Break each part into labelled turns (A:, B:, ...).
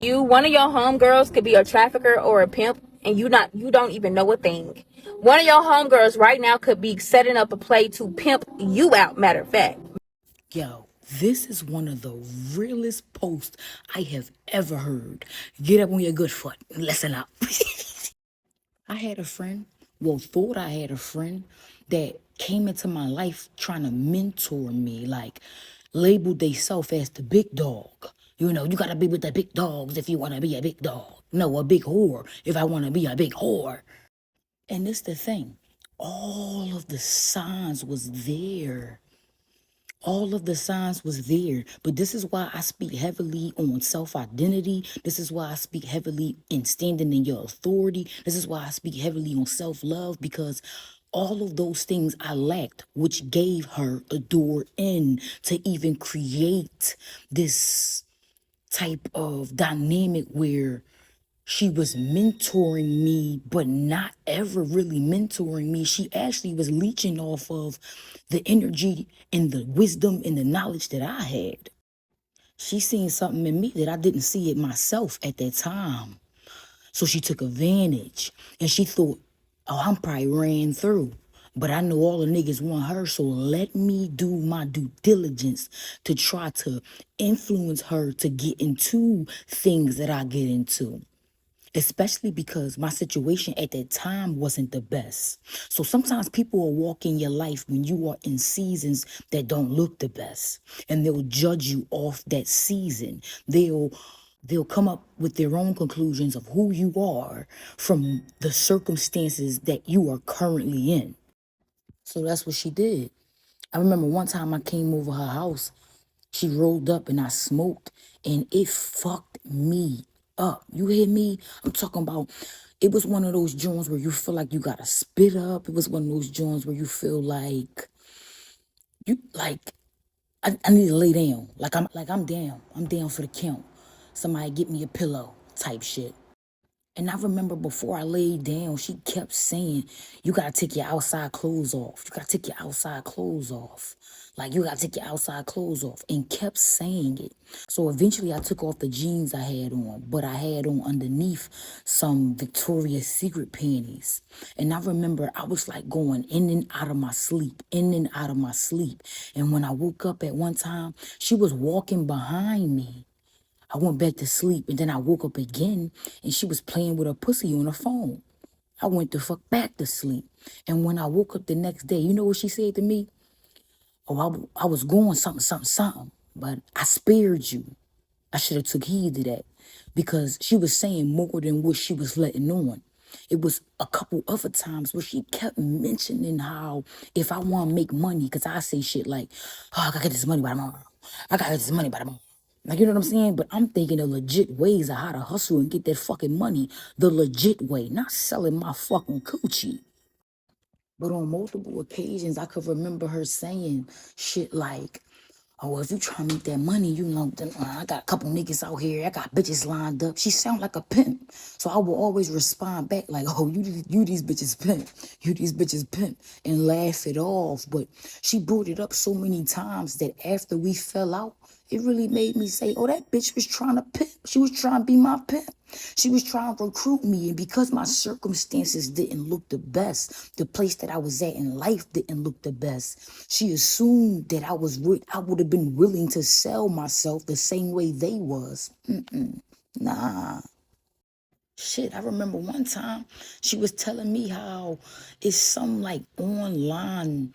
A: One of your homegirls could be a trafficker or a pimp, and you don't even know a thing. One of your homegirls right now could be setting up a play to pimp you out, matter of fact.
B: Yo, this is one of the realest posts I have ever heard. Get up on your good foot and listen up. I had a friend, well, thought I had a friend that came into my life trying to mentor me, like labeled theyself as the big dog. You know, you gotta be with the big dogs if you wanna be a big dog. No, a big whore if I wanna be a big whore. And this the thing. All of the signs was there. All of the signs was there, but this is why I speak heavily on self-identity. This is why I speak heavily in standing in your authority. This is why I speak heavily on self-love, because all of those things I lacked, which gave her a door in to even create this type of dynamic where she was mentoring me, but not ever really mentoring me. She actually was leeching off of the energy and the wisdom and the knowledge that I had. She seen something in me that I didn't see it myself at that time. So she took advantage and she thought, oh, I'm probably ran through. But I know all the niggas want her, so let me do my due diligence to try to influence her to get into things that I get into, especially because my situation at that time wasn't the best. So sometimes people will walk in your life when you are in seasons that don't look the best, and they'll judge you off that season. They'll come up with their own conclusions of who you are from the circumstances that you are currently in. So that's what she did. I remember one time I came over her house. She rolled up and I smoked, and it fucked me up. You hear me? I'm talking about, it was one of those joints where you feel like you gotta spit up. It was one of those joints where you feel like I need to lay down. I'm down. I'm down for the count. Somebody get me a pillow type shit. And I remember before I laid down, she kept saying, you gotta take your outside clothes off. You gotta take your outside clothes off. Like, you gotta take your outside clothes off. And kept saying it. So eventually I took off the jeans I had on, but I had on underneath some Victoria's Secret panties. And I remember I was like going in and out of my sleep, in and out of my sleep. And when I woke up at one time, she was walking behind me. I went back to sleep and then I woke up again and she was playing with her pussy on her phone. I went the fuck back to sleep. And when I woke up the next day, you know what she said to me? Oh, I was going something, something, something, but I spared you. I should have took heed to that, because she was saying more than what she was letting on. It was a couple other times where she kept mentioning how if I want to make money, because I say shit like, oh, I gotta get this money by tomorrow. I gotta get this money by tomorrow. Like, you know what I'm saying? But I'm thinking the legit ways of how to hustle and get that fucking money the legit way, not selling my fucking coochie. But on multiple occasions, I could remember her saying shit like, oh, well, if you try to make that money, you know, then, I got a couple niggas out here. I got bitches lined up. She sound like a pimp. So I will always respond back like, oh, you these bitches pimp. You these bitches pimp. And laugh it off. But she brought it up so many times that after we fell out, it really made me say, oh, that bitch was trying to pimp. She was trying to be my pimp. She was trying to recruit me. And because my circumstances didn't look the best, the place that I was at in life didn't look the best, she assumed that I would have been willing to sell myself the same way they was. Nah. Shit, I remember one time she was telling me how it's some like online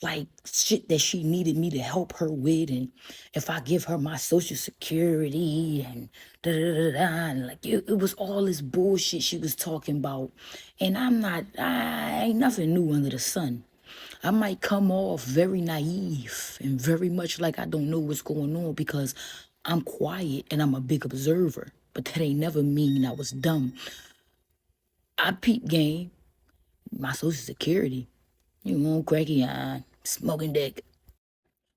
B: like shit that she needed me to help her with, and if I give her my social security and da da da da, and like it was all this bullshit she was talking about. And I ain't nothing new under the sun. I might come off very naive and very much like I don't know what's going on because I'm quiet and I'm a big observer. But that ain't never mean I was dumb. I peep game, my social security, you know, cracky eye, smoking dick.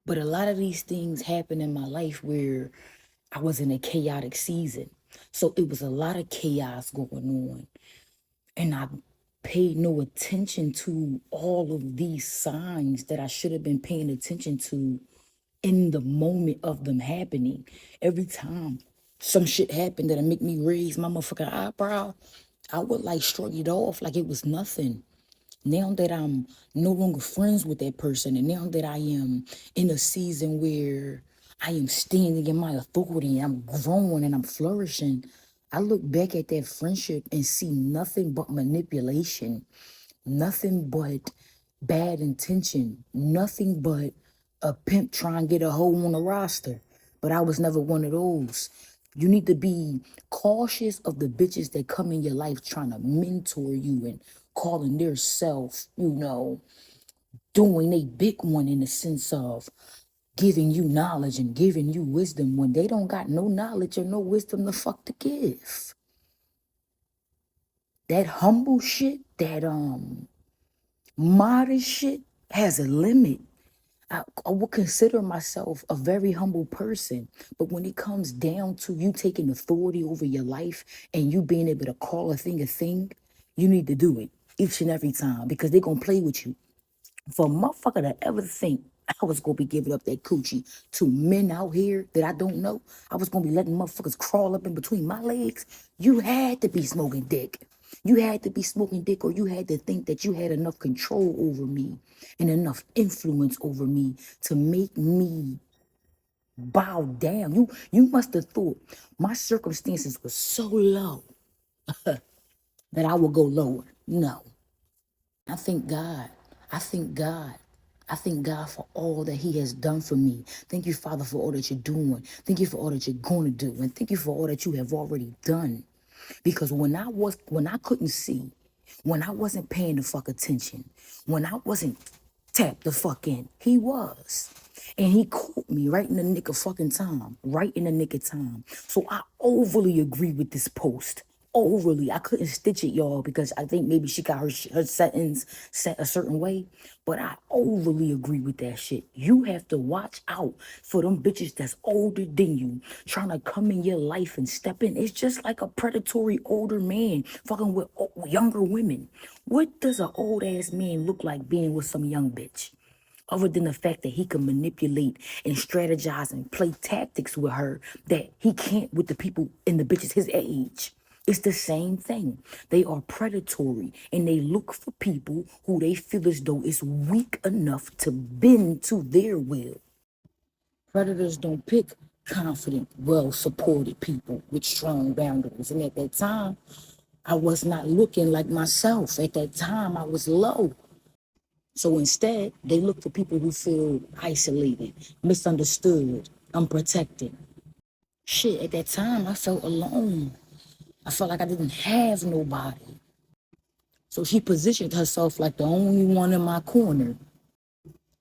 B: But a lot of these things happen in my life where I was in a chaotic season. So it was a lot of chaos going on. And I paid no attention to all of these signs that I should have been paying attention to in the moment of them happening. Every time some shit happened that'll make me raise my motherfucking eyebrow, I would like shrug it off like it was nothing. Now that I'm no longer friends with that person, and now that I am in a season where I am standing in my authority and I'm growing and I'm flourishing, I look back at that friendship and see nothing but manipulation, nothing but bad intention, nothing but a pimp trying to get a hold on a roster. But I was never one of those. You need to be cautious of the bitches that come in your life trying to mentor you and calling their self, doing a big one in the sense of giving you knowledge and giving you wisdom when they don't got no knowledge or no wisdom the fuck to give. That humble shit, that modest shit has a limit. I would consider myself a very humble person, but when it comes down to you taking authority over your life and you being able to call a thing, you need to do it each and every time because they're gonna play with you. For a motherfucker to ever think I was gonna be giving up that coochie to men out here that I don't know, I was gonna be letting motherfuckers crawl up in between my legs, you had to be smoking dick. You had to be smoking dick, or you had to think that you had enough control over me and enough influence over me to make me bow down. You must have thought my circumstances were so low that I would go lower. No. I thank God. I thank God. I thank God for all that He has done for me. Thank you, Father, for all that you're doing. Thank you for all that you're going to do. And thank you for all that you have already done. Because when I couldn't see, when I wasn't paying the fuck attention, when I wasn't tapped the fuck in, He was. And He caught me right in the nick of fucking time. Right in the nick of time. So I overly agree with this post. Overly. I couldn't stitch it, y'all, because I think maybe she got her sentence set a certain way. But I overly agree with that shit. You have to watch out for them bitches that's older than you, trying to come in your life and step in. It's just like a predatory older man fucking with younger women. What does an old ass man look like being with some young bitch? Other than the fact that he can manipulate and strategize and play tactics with her that he can't with the people and the bitches his age. It's the same thing. They are predatory and they look for people who they feel as though is weak enough to bend to their will. Predators don't pick confident, well-supported people with strong boundaries. And at that time, I was not looking like myself. At that time, I was low. So instead, they look for people who feel isolated, misunderstood, unprotected. Shit, at that time, I felt alone. I felt like I didn't have nobody. So she positioned herself like the only one in my corner,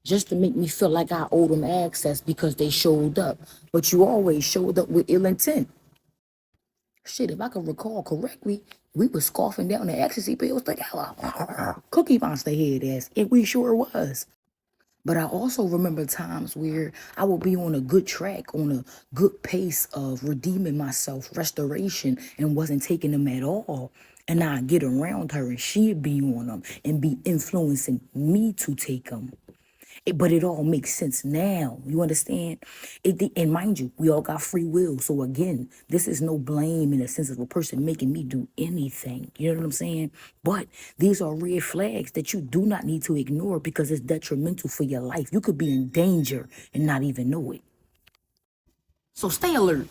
B: just to make me feel like I owed them access because they showed up. But you always showed up with ill intent. Shit, if I can recall correctly, we were scoffing down the ecstasy pills together. Cookie Monster head ass. And we sure was. But I also remember times where I would be on a good track, on a good pace of redeeming myself, restoration, and wasn't taking them at all. And I'd get around her and she'd be on them and be influencing me to take them. But it all makes sense now. You understand? And mind you, we all got free will. So again, this is no blame in the sense of a person making me do anything. You know what I'm saying? But these are red flags that you do not need to ignore because it's detrimental for your life. You could be in danger and not even know it. So stay alert,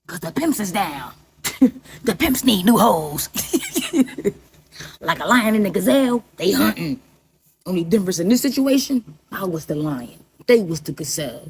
B: because the pimps is down. The pimps need new hoes. Like a lion and a gazelle, they hunting. Only difference in this situation, I was the lion. They was the gazelle.